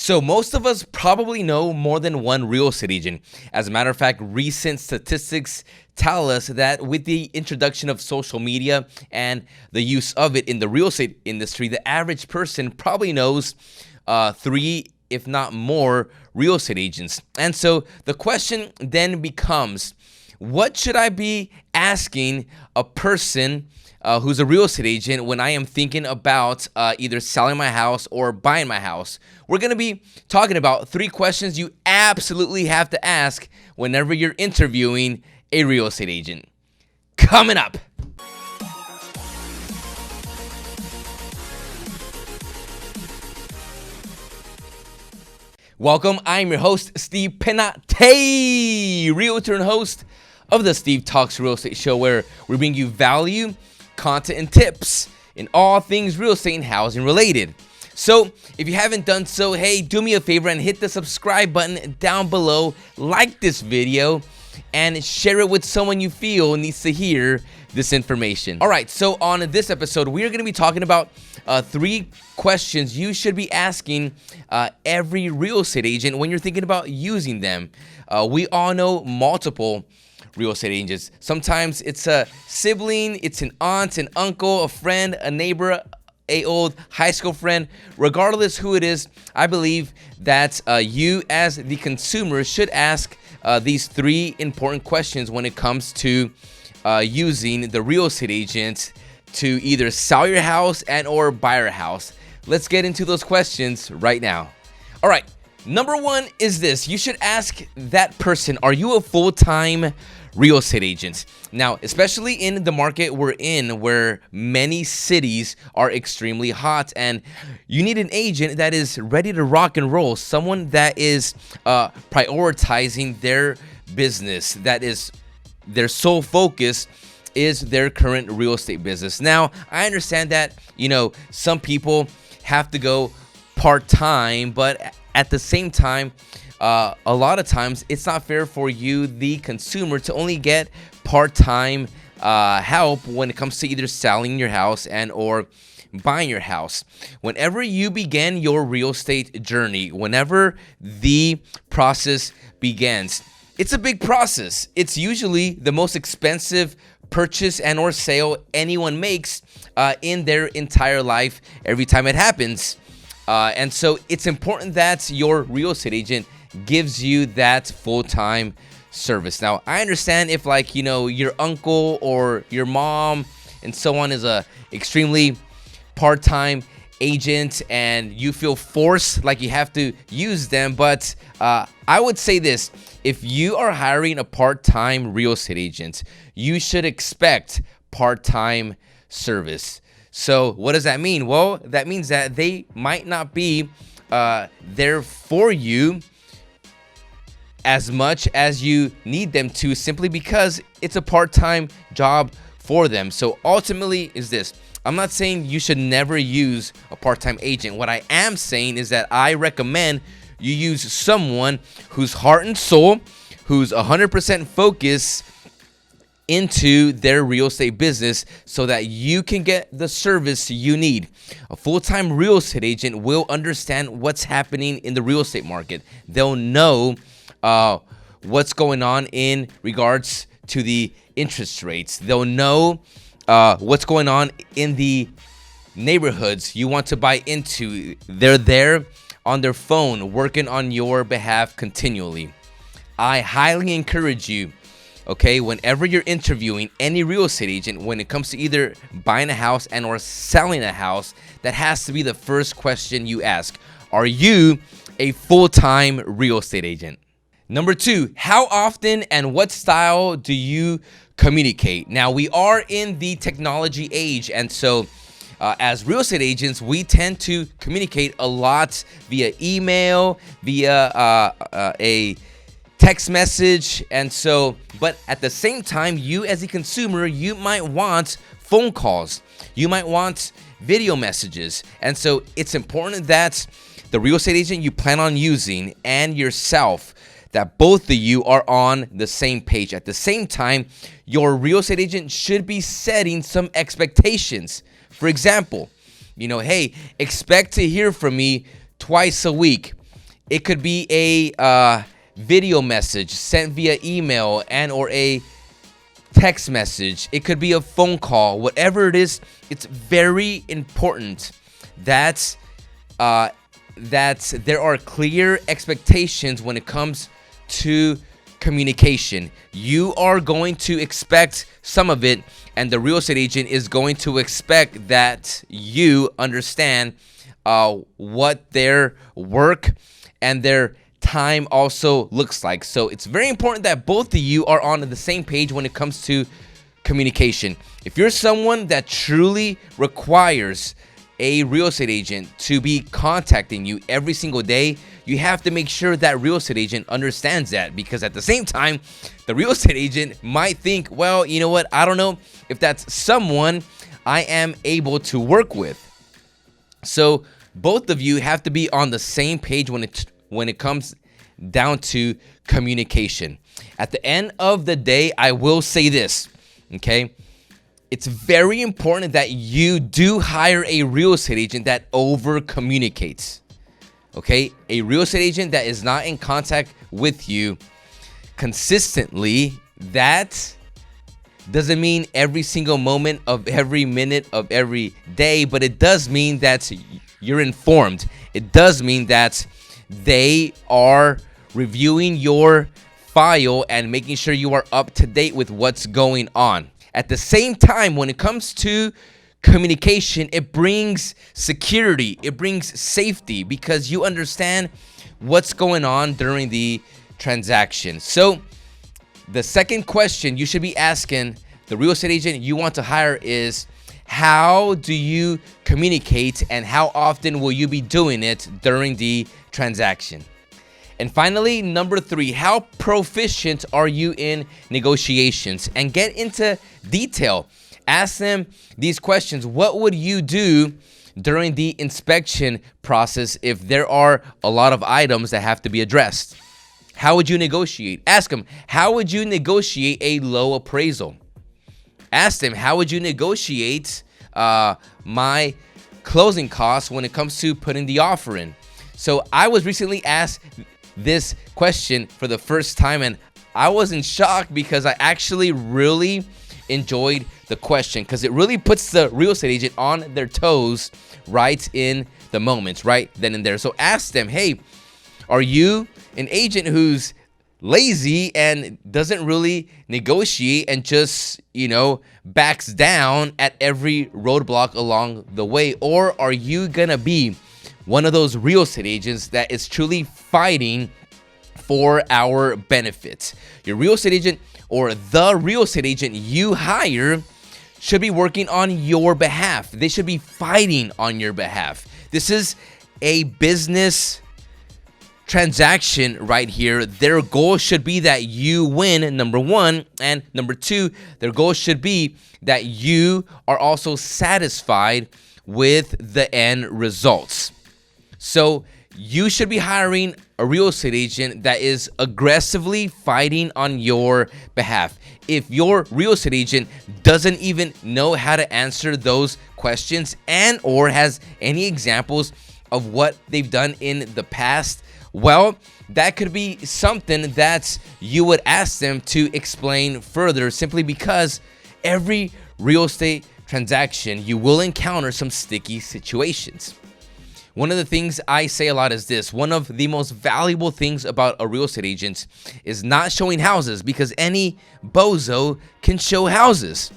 So most of us probably know more than one real estate agent. As a matter of fact, recent statistics tell us that with the introduction of social media and the use of it in the real estate industry, the average person probably knows three, if not more, real estate agents. And so the question then becomes, what should I be asking a person who's a real estate agent when I am thinking about either selling my house or buying my house? We're going to be talking about 3 questions you absolutely have to ask whenever you're interviewing a real estate agent. Coming up. Welcome, I'm your host, Steve Penate, realtor and host of the Steve Talks Real Estate Show, where we bring you value, content, and tips in all things real estate and housing related. So if you haven't done so, hey, do me a favor and hit the subscribe button down below, like this video, and share it with someone you feel needs to hear this information. All right, so on this episode, we are going to be talking about 3 questions you should be asking every real estate agent when you're thinking about using them. We all know multiple real estate agents. Sometimes it's a sibling, it's an aunt, an uncle, a friend, a neighbor, a old high school friend. Regardless who it is, I believe that you as the consumer should ask these 3 important questions when it comes to using the real estate agent to either sell your house and or buy your house. Let's get into those questions right now. All right, number 1 is this. You should ask that person, are you a full-time real estate agent? Now, especially in the market we're in, where many cities are extremely hot and you need an agent that is ready to rock and roll, someone that is prioritizing their business, that is their sole focus is their current real estate business. Now, I understand that, some people have to go part-time, but at the same time, a lot of times it's not fair for you, the consumer, to only get part-time help when it comes to either selling your house and or buying your house. Whenever you begin your real estate journey, whenever the process begins, it's a big process. It's usually the most expensive purchase and or sale anyone makes in their entire life every time it happens. And so it's important that your real estate agent gives you that full-time service. Now, I understand if your uncle or your mom and so on is a extremely part-time agent and you feel forced like you have to use them, but I would say this: if you are hiring a part-time real estate agent, you should expect part-time service. So what does that mean? Well, that means that they might not be there for you as much as you need them to, simply because it's a part-time job for them. So ultimately is this: I'm not saying you should never use a part-time agent. What I am saying is that I recommend you use someone whose heart and soul, who's 100% focused into their real estate business so that you can get the service you need. A full-time real estate agent will understand what's happening in the real estate market. They'll know what's going on in regards to the interest rates. They'll know what's going on in the neighborhoods you want to buy into. They're there on their phone working on your behalf continually. I highly encourage you, whenever you're interviewing any real estate agent, when it comes to either buying a house and or selling a house, that has to be the first question you ask. Are you a full-time real estate agent? Number 2, how often and what style do you communicate? Now, we are in the technology age, and so as real estate agents, we tend to communicate a lot via email, via a text message, and so, but at the same time, you as a consumer, you might want phone calls, you might want video messages, and so it's important that the real estate agent you plan on using and yourself, that both of you are on the same page. At the same time, your real estate agent should be setting some expectations. For example, hey, expect to hear from me twice a week. It could be a video message sent via email and or a text message. It could be a phone call. Whatever it is, it's very important that there are clear expectations when it comes to communication. You are going to expect some of it, and the real estate agent is going to expect that you understand what their work and their time also looks like. So it's very important that both of you are on the same page when it comes to communication. If you're someone that truly requires a real estate agent to be contacting you every single day, you have to make sure that real estate agent understands that, because at the same time, the real estate agent might think, well, you know what, I don't know if that's someone I am able to work with. So both of you have to be on the same page when it comes down to communication. At the end of the day, I will say this, okay? It's very important that you do hire a real estate agent that over communicates. Okay? A real estate agent that is not in contact with you consistently. That doesn't mean every single moment of every minute of every day, but it does mean that you're informed. It does mean that they are reviewing your file and making sure you are up to date with what's going on. At the same time, when it comes to communication, it brings security, it brings safety, because you understand what's going on during the transaction. So the second question you should be asking the real estate agent you want to hire is, how do you communicate and how often will you be doing it during the transaction? And finally, number 3, how proficient are you in negotiations? And get into detail. Ask them these questions. What would you do during the inspection process if there are a lot of items that have to be addressed? How would you negotiate? Ask them, how would you negotiate a low appraisal? Ask them, how would you negotiate my closing costs when it comes to putting the offer in? So I was recently asked this question for the first time, and I was in shock because I actually really enjoyed the question, because it really puts the real estate agent on their toes right in the moments, right then and there. So ask them, hey, are you an agent who's lazy and doesn't really negotiate and just, backs down at every roadblock along the way? Or are you gonna be one of those real estate agents that is truly fighting for our benefits? Your real estate agent or the real estate agent you hire should be working on your behalf. They should be fighting on your behalf. This is a business transaction right here. Their goal should be that you win, number 1, and number 2, their goal should be that you are also satisfied with the end results. So you should be hiring a real estate agent that is aggressively fighting on your behalf. If your real estate agent doesn't even know how to answer those questions and or has any examples of what they've done in the past, well, that could be something that you would ask them to explain further, simply because every real estate transaction you will encounter some sticky situations. One of the things I say a lot is this: one of the most valuable things about a real estate agent is not showing houses, because any bozo can show houses.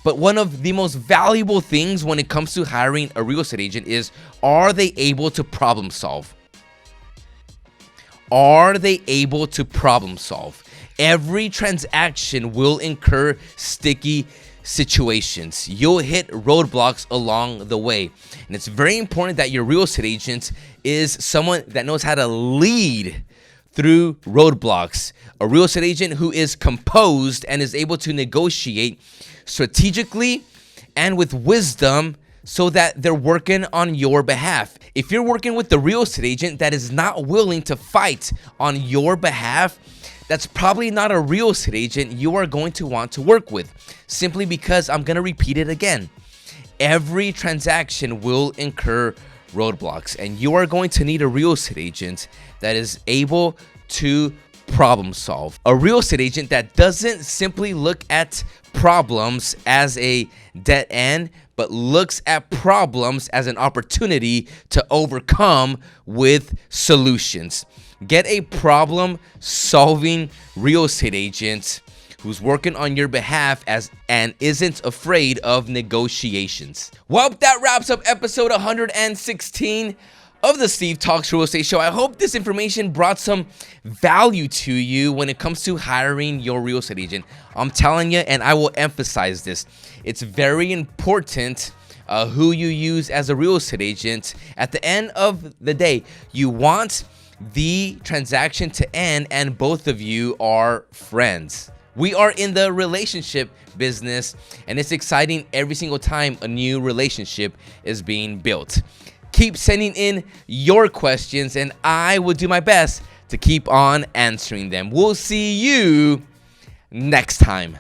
But one of the most valuable things when it comes to hiring a real estate agent is, are they able to problem solve? Are they able to problem solve? Every transaction will incur sticky situations. You'll hit roadblocks along the way. And it's very important that your real estate agent is someone that knows how to lead through roadblocks. A real estate agent who is composed and is able to negotiate strategically and with wisdom, so that they're working on your behalf. If you're working with the real estate agent that is not willing to fight on your behalf, that's probably not a real estate agent you are going to want to work with. Simply because, I'm going to repeat it again, every transaction will incur roadblocks, and you are going to need a real estate agent that is able to problem solve. A real estate agent that doesn't simply look at problems as a dead end, but looks at problems as an opportunity to overcome with solutions. Get a problem solving real estate agent who's working on your behalf and isn't afraid of negotiations. Well, that wraps up episode 116 of the Steve Talks Real Estate Show. I hope this information brought some value to you when it comes to hiring your real estate agent. I'm telling you, and I will emphasize this, it's very important who you use as a real estate agent. At the end of the day, you want the transaction to end and both of you are friends. We are in the relationship business, and it's exciting every single time a new relationship is being built. Keep sending in your questions, and I will do my best to keep on answering them. We'll see you next time.